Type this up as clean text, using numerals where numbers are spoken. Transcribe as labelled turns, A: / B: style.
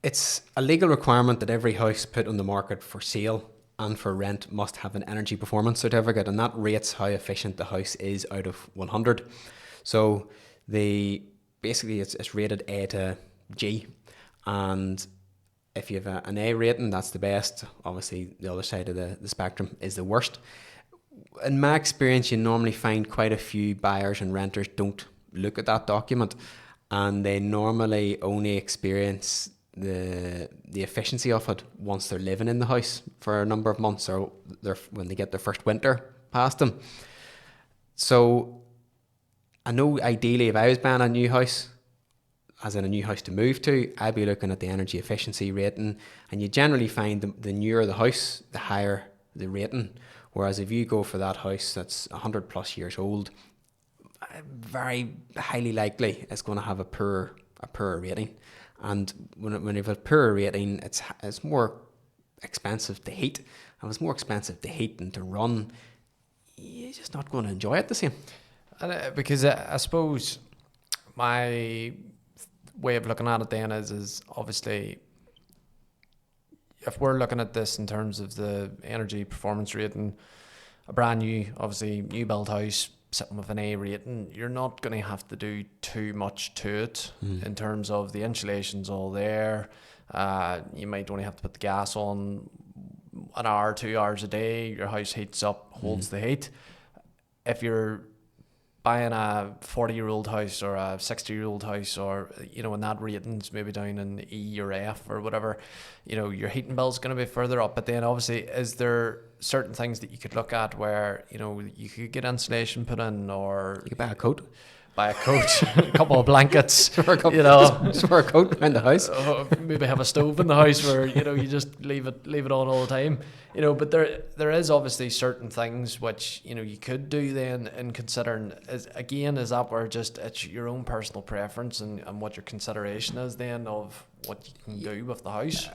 A: It's a legal requirement that every house put on the market for sale and for rent must have an energy performance certificate, and that rates how efficient the house is out of 100. So the basically it's rated A to G, and if you have an A rating, that's the best. Obviously, the other side of the spectrum is the worst. In my experience, you normally find quite a few buyers and renters don't look at that document, and they normally only experience the efficiency of it once they're living in the house for a number of months, or when they get their first winter past them. So I know ideally if I was buying a new house, as in a new house to move to, I'd be looking at the energy efficiency rating, and you generally find the newer the house, the higher the rating. Whereas if you go for that house that's 100 plus years old, very highly likely it's going to have a poorer rating. And when you have a poorer rating, it's more expensive to heat, and it's more expensive to heat than to run. You're just not going to enjoy it the same.
B: And because I suppose my way of looking at it then is obviously, if we're looking at this in terms of the energy performance rating, a brand new, obviously new build house sitting with an A rating, you're not going to have to do too much to it in terms of the insulation's all there. You might only have to put the gas on an hour, 2 hours a day. Your house heats up, holds the heat. If you're buying a 40-year-old house or a 60-year-old house, or and that rating's maybe down in E or F or whatever, your heating bill's going to be further up. But then obviously, is there certain things that you could look at where you could get insulation put in, or
A: you could buy a coat,
B: a couple of blankets,
A: just for a coat around the house.
B: Maybe have a stove in the house where you just leave it on all the time. But there is obviously certain things which you could do then, in considering is that where just it's your own personal preference and what your consideration is then of what you can do with the house.